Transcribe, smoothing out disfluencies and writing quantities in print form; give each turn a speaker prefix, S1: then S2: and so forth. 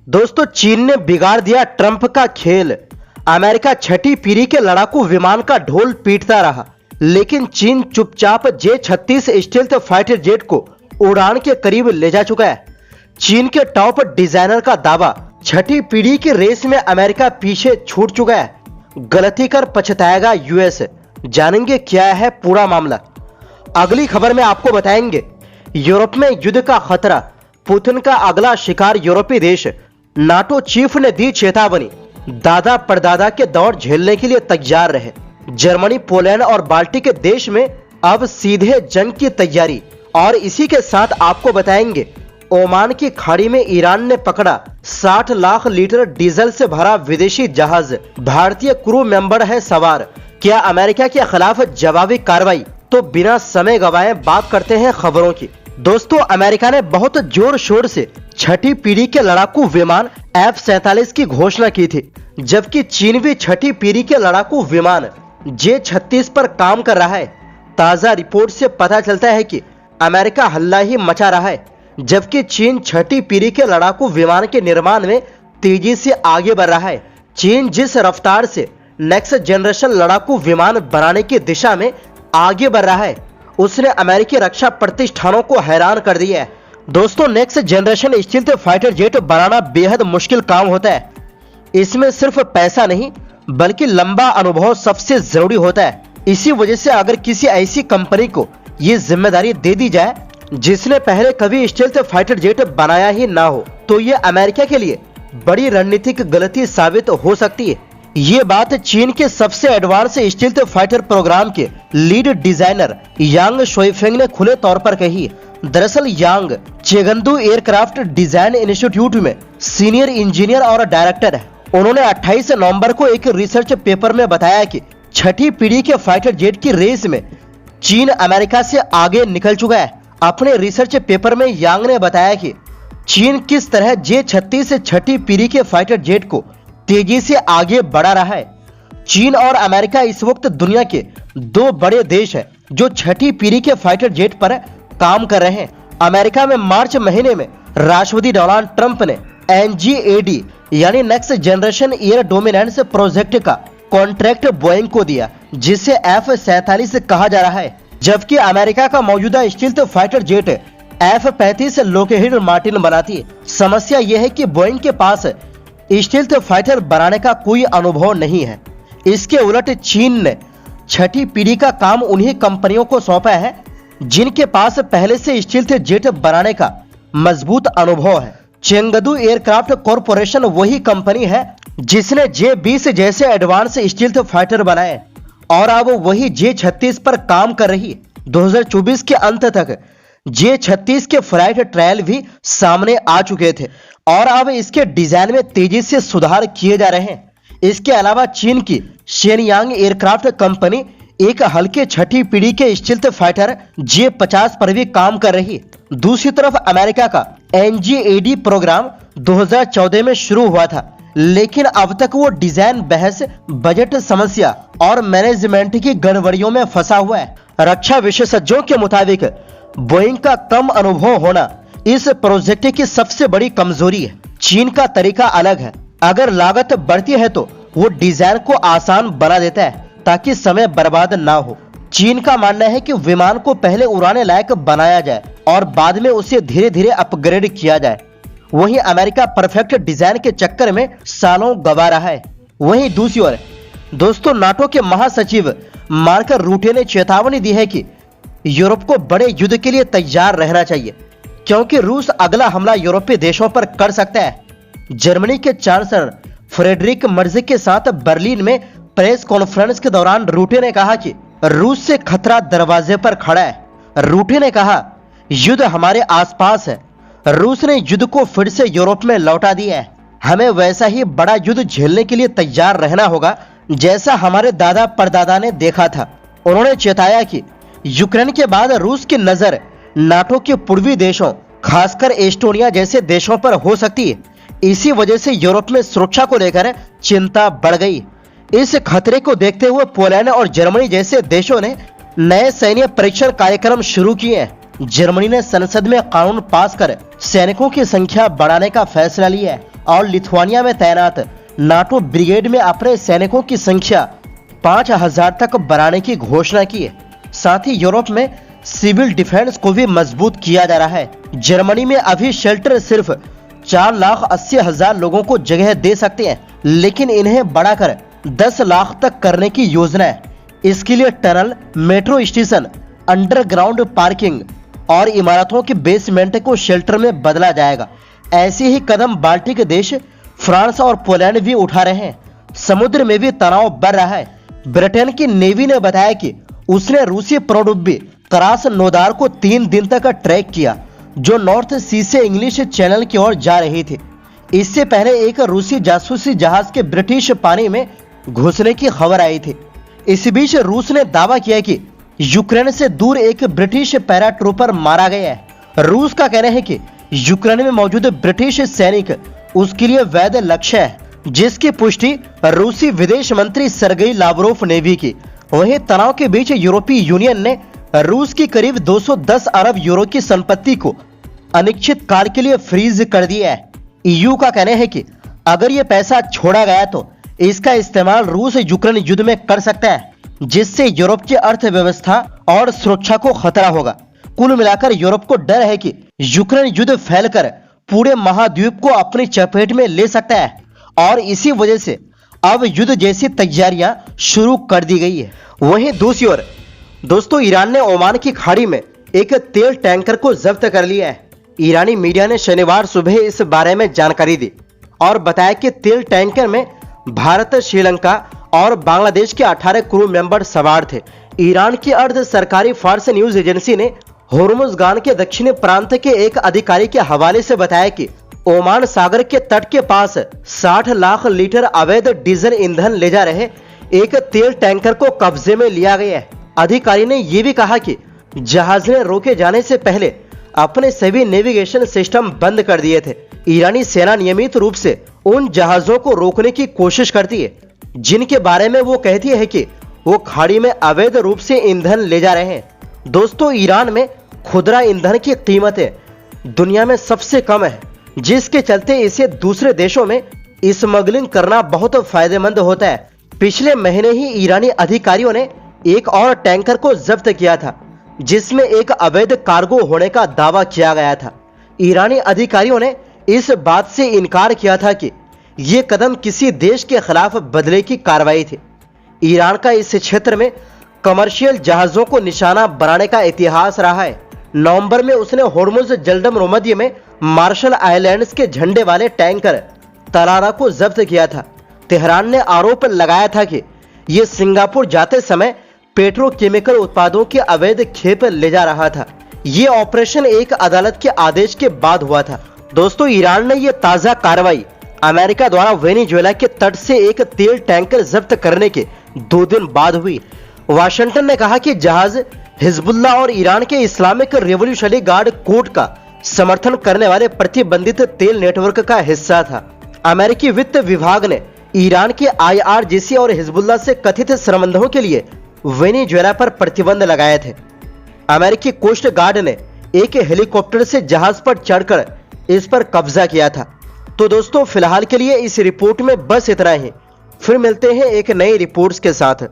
S1: दोस्तों, चीन ने बिगाड़ दिया ट्रंप का खेल। अमेरिका छठी पीढ़ी के लड़ाकू विमान का ढोल पीटता रहा, लेकिन चीन चुपचाप J-36 स्टेल्थ फाइटर जेट को उड़ान के करीब ले जा चुका है। चीन के टॉप डिजाइनर का दावा, छठी पीढ़ी की रेस में अमेरिका पीछे छूट चुका है। गलती कर पछताएगा यूएस। जानेंगे क्या है पूरा मामला। अगली खबर में आपको बताएंगे, यूरोप में युद्ध का खतरा, पुतिन का अगला शिकार यूरोपीय देश। नाटो चीफ ने दी चेतावनी, दादा परदादा के दौर झेलने के लिए तैयार रहे। जर्मनी, पोलैंड और बाल्टिक देश में अब सीधे जंग की तैयारी। और इसी के साथ आपको बताएंगे, ओमान की खाड़ी में ईरान ने पकड़ा 60 लाख लीटर डीजल से भरा विदेशी जहाज। भारतीय क्रू मेंबर है सवार। क्या अमेरिका के खिलाफ जवाबी कार्रवाई? तो बिना समय गवाए बात करते हैं खबरों की। दोस्तों, अमेरिका ने बहुत जोर शोर से छठी पीढ़ी के लड़ाकू विमान F-47 की घोषणा की थी, जबकि चीन भी छठी पीढ़ी के लड़ाकू विमान J-36 पर काम कर रहा है। ताजा रिपोर्ट से पता चलता है कि अमेरिका हल्ला ही मचा रहा है, जबकि चीन छठी पीढ़ी के लड़ाकू विमान के निर्माण में तेजी से आगे बढ़ रहा है। चीन जिस रफ्तार से नेक्स्ट जनरेशन लड़ाकू विमान बनाने की दिशा में आगे बढ़ रहा है, उसने अमेरिकी रक्षा प्रतिष्ठानों को हैरान कर दिया है। दोस्तों, next generation stealth fighter jet बनाना बेहद मुश्किल काम होता है। इसमें सिर्फ पैसा नहीं, बल्कि लंबा अनुभव सबसे जरूरी होता है। इसी वजह से अगर किसी ऐसी कंपनी को ये जिम्मेदारी दे दी जाए जिसने पहले कभी स्टील्थ फाइटर जेट बनाया ही ना हो, तो ये अमेरिका के लिए बड़ी रणनीतिक गलती साबित हो सकती है। ये बात चीन के सबसे एडवांस स्टील्थ फाइटर प्रोग्राम के लीड डिजाइनर यांग शुइफेंग ने खुले तौर पर कही। दरअसल यांग चेगंदू एयरक्राफ्ट डिजाइन इंस्टीट्यूट में सीनियर इंजीनियर और डायरेक्टर है। उन्होंने 28 नवंबर को एक रिसर्च पेपर में बताया कि छठी पीढ़ी के फाइटर जेट की रेस में चीन अमेरिका से आगे निकल चुका है। अपने रिसर्च पेपर में यांग ने बताया कि चीन किस तरह J-36 छठी पीढ़ी के फाइटर जेट को तेजी से आगे बढ़ा रहा है। चीन और अमेरिका इस वक्त दुनिया के दो बड़े देश हैं जो छठी पीढ़ी के फाइटर जेट पर काम कर रहे हैं। अमेरिका में मार्च महीने में राष्ट्रपति डोनाल्ड ट्रंप ने NGAD यानी next generation air dominance project का कॉन्ट्रैक्ट बोइंग को दिया, जिसे F-47 कहा जा रहा है। जबकि अमेरिका का मौजूदा stealth fighter jet F-35 Lockheed Martin बनाती है। समस्या यह है कि बोइंग के पास स्टील्थ फाइटर बनाने का कोई अनुभव नहीं है। इसके उलट चीन ने छठी पीढ़ी का काम उन्हीं कंपनियों को सौंपा है जिनके पास पहले से स्टील्थ जेट बनाने का मजबूत अनुभव है। चेंगदू एयरक्राफ्ट कॉरपोरेशन वही कंपनी है जिसने J-20 जैसे एडवांस स्टील्थ फाइटर बनाए और अब वही J-36 पर काम कर रही है। 2024 के अंत तक J-36 के फ्लाइट ट्रायल भी सामने आ चुके थे और अब इसके डिजाइन में तेजी से सुधार किए जा रहे हैं। इसके अलावा चीन की शेनयांग एयरक्राफ्ट कंपनी एक हल्के छठी पीढ़ी के स्टील्थ फाइटर J-50 पर भी काम कर रही है। दूसरी तरफ अमेरिका का NGAD प्रोग्राम 2014 में शुरू हुआ था, लेकिन अब तक वो डिजाइन बहस, बजट समस्या और मैनेजमेंट की गड़बड़ियों में फंसा हुआ है। रक्षा विशेषज्ञों के मुताबिक बोइंग का कम अनुभव होना इस प्रोजेक्ट की सबसे बड़ी कमजोरी है। चीन का तरीका अलग है। अगर लागत बढ़ती है तो वो डिजाइन को आसान बना देता है ताकि समय बर्बाद ना हो। चीन का मानना है कि विमान को पहले उड़ाने लायक बनाया जाए और बाद में उसे धीरे धीरे अपग्रेड किया जाए। वहीं अमेरिका परफेक्ट डिजाइन के चक्कर में सालों गवा रहा है। वहीं दूसरी ओर दोस्तों, नाटो के महासचिव मार्क रूटे ने चेतावनी दी है कि यूरोप को बड़े युद्ध के लिए तैयार रहना चाहिए, क्योंकि रूस अगला हमला यूरोपीय देशों पर कर सकता है। जर्मनी के चांसलर फ्रेडरिक मर्ज के साथ बर्लिन में प्रेस कॉन्फ्रेंस के दौरान रूटे ने कहा कि रूस से खतरा दरवाजे पर खड़ा है। रूटे ने कहा, युद्ध हमारे आसपास है। रूस ने युद्ध को फिर से यूरोप में लौटा दिया है। हमें वैसा ही बड़ा युद्ध झेलने के लिए तैयार रहना होगा जैसा हमारे दादा परदादा ने देखा था। उन्होंने चेताया कि यूक्रेन के बाद रूस की नजर नाटो के पूर्वी देशों, खासकर एस्टोनिया जैसे देशों पर हो सकती है। इसी वजह से यूरोप में सुरक्षा को लेकर चिंता बढ़ गई। इस खतरे को देखते हुए पोलैंड और जर्मनी जैसे देशों ने नए सैन्य परीक्षण कार्यक्रम शुरू किए हैं। जर्मनी ने संसद में कानून पास कर सैनिकों की संख्या बढ़ाने का फैसला लिया है और लिथुआनिया में तैनात नाटो ब्रिगेड में अपने सैनिकों की संख्या 5000 तक बढ़ाने की घोषणा की है। साथ ही यूरोप में सिविल डिफेंस को भी मजबूत किया जा रहा है। जर्मनी में अभी शेल्टर सिर्फ 4,80,000 लोगों को जगह दे सकते हैं, लेकिन इन्हें बढ़ाकर 10 लाख तक करने की योजना है। इसके लिए tunnel, metro station, underground parking और इमारतों के बेसमेंट को शेल्टर में बदला जाएगा। ऐसे ही कदम बाल्टिक देश, फ्रांस और पोलैंड भी उठा रहे हैं। समुद्र में भी तनाव बढ़ रहा है। ब्रिटेन की नेवी ने बताया कि उसने रूसी पनडुब्बी क्रास्नोदार को 3 दिन तक ट्रैक किया, जो नॉर्थ सी से इंग्लिश चैनल की ओर जा रही थी। इससे पहले एक रूसी जासूसी जहाज के ब्रिटिश पानी में घुसने की खबर आई थी। इस बीच रूस ने दावा किया कि यूक्रेन से दूर एक ब्रिटिश पैराट्रूपर मारा गया है। रूस का कहना है कि यूक्रेन में मौजूद ब्रिटिश सैनिक उसके लिए वैध लक्ष्य है, जिसकी पुष्टि रूसी विदेश मंत्री सर्गेई लावरोव ने भी की। वहीं तनाव के बीच यूरोपीय यूनियन ने रूस की करीब 210 अरब यूरो की संपत्ति को अनिश्चित काल के लिए फ्रीज कर दिया है। ईयू का कहना है कि अगर ये पैसा छोड़ा गया तो इसका इस्तेमाल रूस यूक्रेन युद्ध में कर सकता है, जिससे यूरोप की अर्थव्यवस्था और सुरक्षा को खतरा होगा। कुल मिलाकर यूरोप को डर है कि यूक्रेन युद्ध फैलकर पूरे महाद्वीप को अपनी चपेट में ले सकता है और इसी वजह से अब युद्ध जैसी तैयारियां शुरू कर दी गई है। वहीं दूसरी ओर दोस्तों, ईरान ने ओमान की खाड़ी में एक तेल टैंकर को जब्त कर लिया है। ईरानी मीडिया ने शनिवार सुबह इस बारे में जानकारी दी और बताया कि तेल टैंकर में भारत, श्रीलंका और बांग्लादेश के 18 क्रू मेंबर सवार थे। ईरान की अर्ध सरकारी फार्स न्यूज एजेंसी ने होर्मुजगान के दक्षिणी प्रांत के एक अधिकारी के हवाले से बताया कि ओमान सागर के तट के पास 60 लाख लीटर अवैध डीजल ईंधन ले जा रहे एक तेल टैंकर को कब्जे में लिया गया है। अधिकारी ने यह भी कहा कि जहाज ने रोके जाने से पहले अपने सभी नेविगेशन सिस्टम बंद कर दिए थे। ईरानी सेना नियमित रूप से उन जहाजों को रोकने की कोशिश करती है जिनके बारे में वो कहती है कि वो खाड़ी में अवैध रूप से ईंधन ले जा रहे हैं। दोस्तों, ईरान में खुदरा ईंधन की कीमतें दुनिया में सबसे कम है, जिसके चलते इसे दूसरे देशों में स्मगलिंग करना बहुत फायदेमंद होता है। पिछले महीने ही ईरानी अधिकारियों ने एक और टैंकर को जब्त किया था, जिसमें एक अवैध कार्गो होने का दावा किया गया था। ईरानी अधिकारियों ने इस बात से इनकार किया था कि ये कदम किसी देश के खिलाफ बदले की कार्रवाई थी। ईरान का इस क्षेत्र में कमर्शियल जहाजों को निशाना बनाने का इतिहास रहा है। नवंबर में उसने होर्मुज जलमध्य में मार्शल आइलैंड्स के झंडे वाले टैंकर तरारा को जब्त किया था। तेहरान ने आरोप लगाया था कि यह सिंगापुर जाते समय पेट्रोकेमिकल उत्पादों के अवैध खेप ले जा रहा था। ये ऑपरेशन एक अदालत के आदेश के बाद हुआ था। दोस्तों, ईरान ने यह ताजा कार्रवाई अमेरिका द्वारा वेनेजुएला के तट से एक तेल टैंकर जब्त करने के 2 दिन बाद हुई। वाशिंगटन ने कहा कि जहाज हिजबुल्लाह और ईरान के इस्लामिक रिवॉल्यूशनरी गार्ड कोड का समर्थन करने वाले प्रतिबंधित तेल नेटवर्क का हिस्सा था। अमेरिकी वित्त विभाग ने ईरान के IRGC और हिजबुल्लाह से कथित संबंधों के लिए वेनेजुएला पर प्रतिबंध लगाए थे। अमेरिकी कोस्ट गार्ड ने एक हेलीकॉप्टर से जहाज पर चढ़कर इस पर कब्जा किया था। तो दोस्तों, फिलहाल के लिए इस रिपोर्ट में बस इतना ही। फिर मिलते हैं एक नई रिपोर्ट्स के साथ।